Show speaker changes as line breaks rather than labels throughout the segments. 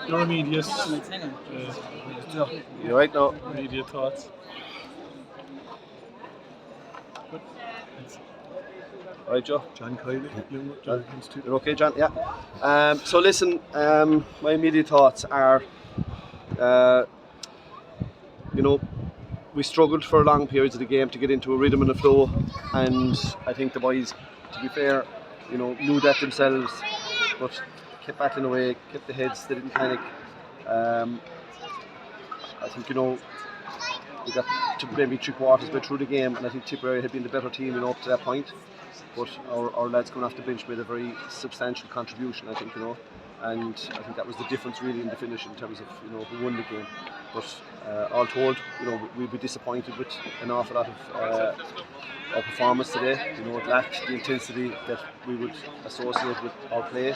Your immediate,
You right now?
immediate thoughts.
All right, Joe.
John Kiely Limerick,
John.
Institute.
You're okay, John? Yeah. So listen, my immediate thoughts are, we struggled for long periods of the game to get into a rhythm and a flow, and I think the boys, to be fair, knew that themselves, but kept battling away, kept the heads, they didn't panic. I think, we got to maybe 3/4 way through the game, and I think Tipperary had been the better team, up to that point. But our lads coming off the bench made a very substantial contribution, I think, and I think that was the difference really in the finish in terms of, who won the game. But all told, we'd be disappointed with an awful lot of our performance today. It lacked the intensity that we would associate with our play.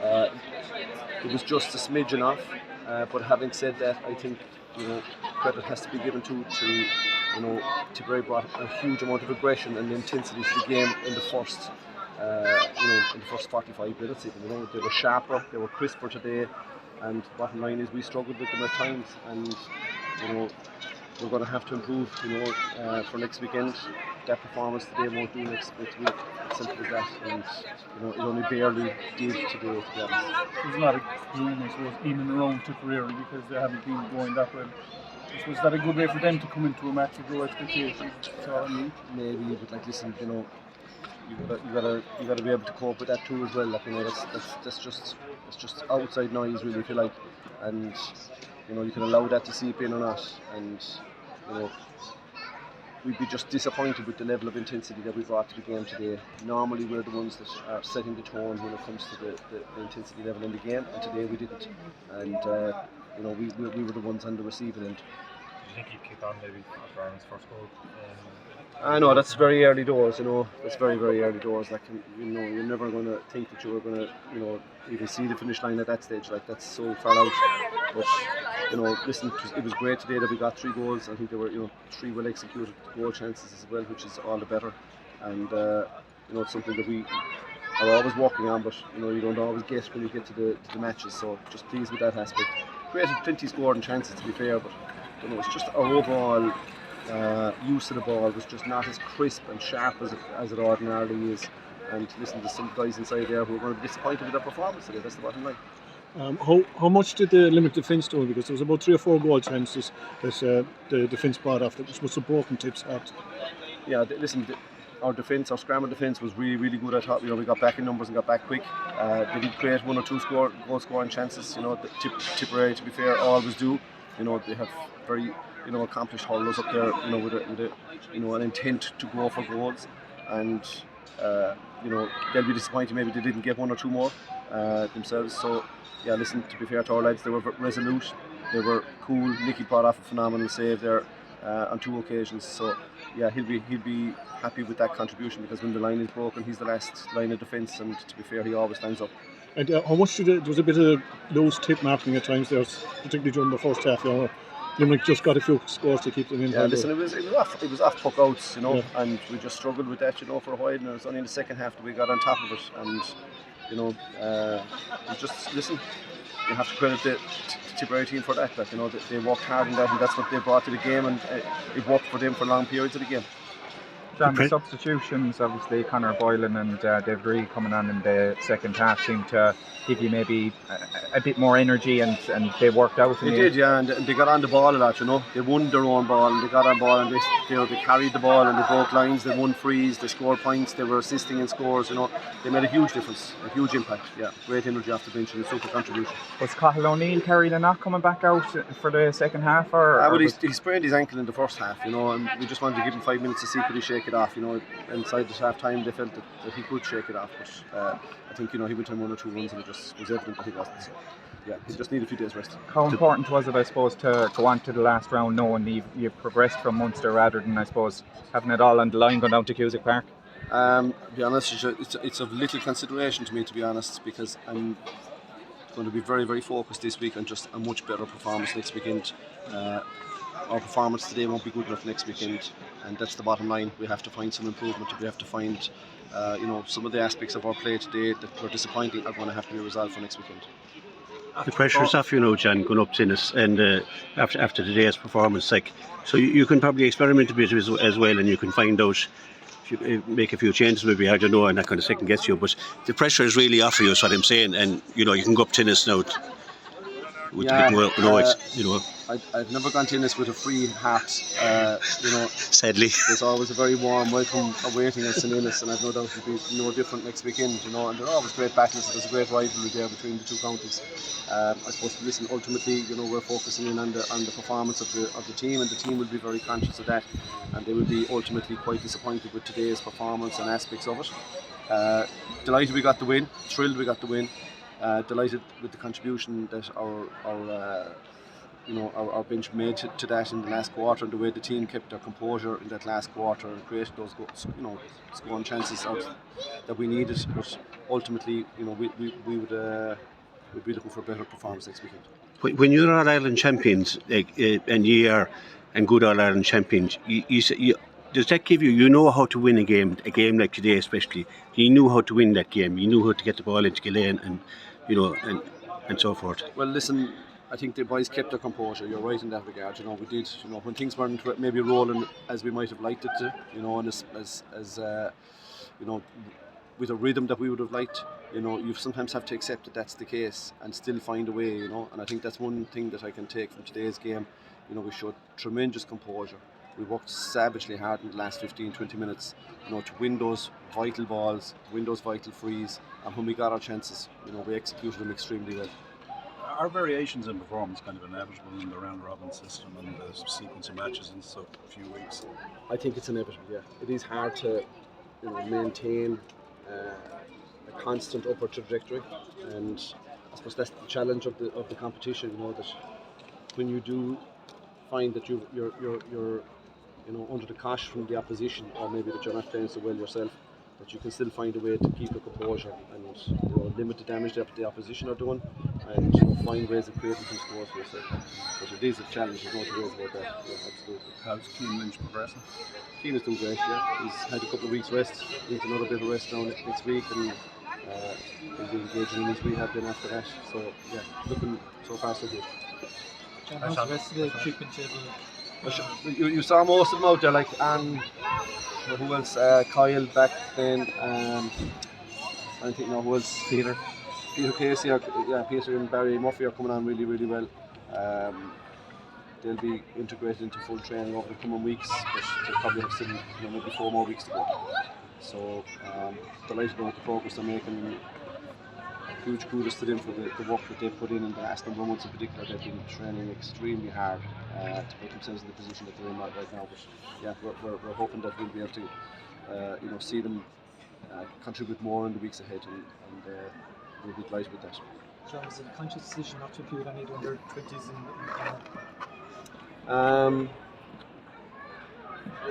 It was just a smidgen off, but having said that, I think, credit has to be given to Tipperary brought a huge amount of aggression and intensity to the game in the first, in the first 45 minutes. Even, they were sharper, they were crisper today, and the bottom line is we struggled with them at times, and we're going to have to improve, for next weekend. That performance today won't do next week. It's simple as that, and it only barely did today, to be honest.
There's a lot of gloom, I suppose, in and around Tipperary because they haven't been going that well. Was that a good way for them to come into a match with low expectations?
Maybe, but listen, you gotta be able to cope with that too as well. That's just outside noise really, if you like, and you can allow that to seep in or not, and we'd be just disappointed with the level of intensity that we brought to the game today. Normally we're the ones that are setting the tone when it comes to the intensity level in the game, and today we didn't, and we were the ones on the receiving end.
Do you think he'd kick on maybe after Ireland's first goal?
I know that's very early doors. That's very, very early doors. You're never going to think that you were going to, even see the finish line at that stage. That's so far out. But listen, it was great today that we got 3 goals. I think there were, 3 well executed goal chances as well, which is all the better. And it's something that we are always working on, but you don't always get when you get to the matches. So just pleased with that aspect. Created plenty scoring chances, to be fair, but it's just our overall use of the ball was just not as crisp and sharp as it ordinarily is. And listen, there's some guys inside there who are going to be disappointed with their performance today. That's the bottom line.
How much did the Limerick defence do? Because there was about 3 or 4 goal chances that the defence brought off that must have broken Tip's heart.
Yeah, listen, our defence, our scramble defence was really, really good. I thought, we got back in numbers and got back quick. They did create 1 or 2 goal scoring chances. Tipperary, to be fair, always do. They have very accomplished hurlers up there, with an intent to go for goals, and they'll be disappointed maybe they didn't get 1 or 2 more themselves. So yeah, listen, to be fair to our lads, they were resolute, they were cool. Nicky brought off a phenomenal save there on 2 occasions. So yeah, he'll be happy with that contribution, because when the line is broken, he's the last line of defence, and to be fair, he always stands up.
And how much there was a bit of loose tip marking at times there, particularly during the first half. Limerick just got a few scores to keep them in.
Yeah, listen, it was off puck outs, and we just struggled with that, for a while. And it was only in the second half that we got on top of it, and just listen. You have to credit the Tipperary team for that. They worked hard in that, and that's what they brought to the game, and it worked for them for long periods of the game.
John, the substitutions, obviously Conor Boylan and David Reid coming on in the second half seemed to give you maybe a bit more energy, and they worked out.
They did, yeah, and they got on the ball a lot, They won their own ball, and they got on ball, and they carried the ball, and they broke lines, they won frees, they scored points, they were assisting in scores, They made a huge difference, a huge impact, yeah. Great energy off the bench and a super contribution.
Was Cathal O'Neill carrying a knock coming back out for the second half?
He sprained his ankle in the first half, and we just wanted to give him 5 minutes to see could he shake it off, Inside the half time they felt that he could shake it off, but I think he went on 1 or 2 runs and it just was evident that he wasn't. So yeah, he just needed a few days rest.
How important was it, I suppose, to go on to the last round knowing you've progressed from Munster, rather than, I suppose, having it all on the line going down to Cusack Park?
To be honest, it's of little consideration to me, to be honest, because I'm going to be very, very focused this week on just a much better performance next weekend. Our performance today won't be good enough next weekend, and that's the bottom line. We have to find some improvement. We have to find, some of the aspects of our play today that were disappointing are going to have to be resolved for next weekend.
the pressure's off you now, John, going up to Ennis, and after today's performance, like, so you can probably experiment a bit as well, and you can find out. If you make a few changes, maybe, I don't know, I'm not going to second guess you, but the pressure is really off you, is what I'm saying, and you can go up to Ennis now with a bit more,
I've never gone to Ennis with a free heart.
Sadly.
There's always a very warm welcome awaiting us in Ennis, and I've no doubt it'll be no different next weekend. And there are always great battles. There's a great rivalry there between the two counties. I suppose, listen, ultimately, we're focusing in on the performance of the team, and the team will be very conscious of that, and they will be ultimately quite disappointed with today's performance and aspects of it. Delighted we got the win. Thrilled we got the win. Delighted with the contribution that our bench made to that in the last quarter, and the way the team kept their composure in that last quarter and created those scoring chances that we needed. But ultimately, we would be looking for a better performance next weekend.
When you're All Ireland champions, and you are and good All Ireland champions, does that give you know how to win a game like today, especially? You knew how to win that game. You knew how to get the ball into Gillane, and and so forth.
Well, listen, I think the boys kept their composure. You're right in that regard. We did. When things weren't maybe rolling as we might have liked it to. And as with a rhythm that we would have liked. You sometimes have to accept that that's the case and still find a way. And I think that's one thing that I can take from today's game. We showed tremendous composure. We worked savagely hard in the last 15-20 minutes, to win those vital balls, win those vital frees, and when we got our chances, we executed them extremely well.
Are variations in performance kind of inevitable in the round robin system and the sequence of matches in so few weeks?
I think it's inevitable. Yeah, it is hard to maintain a constant upward trajectory, and I suppose that's the challenge of the competition. That when you do find that you're under the cosh from the opposition, or maybe that you're not playing so well yourself, that you can still find a way to keep your composure and limit the damage that the opposition are doing, and find ways of creating some scores for yourself. But it is a challenge, there's no two ways about that. Yeah, absolutely.
How's Kiely Limerick progressing?
Kiely is doing great, yeah. He's had a couple of weeks rest, needs another bit of rest now next week, and he'll be engaging in his rehab then after that. So yeah, looking so far so good.
John, how's the rest of the treatment table?
You saw most of them out there, like who else? Kyle back then. I don't think who else. Peter Casey, Peter and Barry Murphy are coming on really, really well. They'll be integrated into full training over the coming weeks, but they'll probably have still maybe 4 more weeks to go. So delighted with the progress they're making. Huge kudos to them for the work that they've put in the last number of months in particular. They've been training extremely hard to put themselves in the position that they're in right now. But yeah, we're hoping that we'll be able to see them contribute more in the weeks ahead, and we'll be delighted with that.
John, was it a conscious decision not to include any under 20s in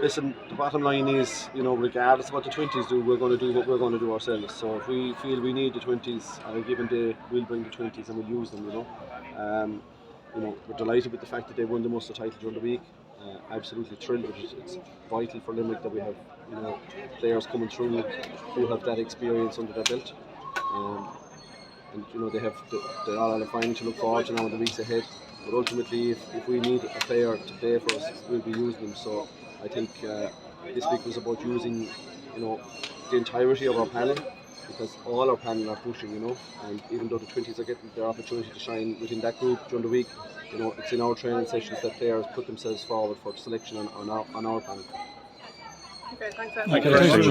Listen, the bottom line is, regardless of what the 20s do, we're going to do what we're going to do ourselves. So if we feel we need the 20s on a given day, we'll bring the 20s and we'll use them. We're delighted with the fact that they won the Munster title during the week. Absolutely thrilled with it. It's vital for Limerick that we have, players coming through who have that experience under their belt. And they have the All-Ireland final to look forward to now in the weeks ahead. But ultimately, if we need a player to play for us, we'll be using them. So I think this week was about using, the entirety of our panel, because all our panel are pushing, and even though the 20s are getting their opportunity to shine within that group during the week, it's in our training sessions that players put themselves forward for selection on our panel.
Okay, thanks
Thank you very much.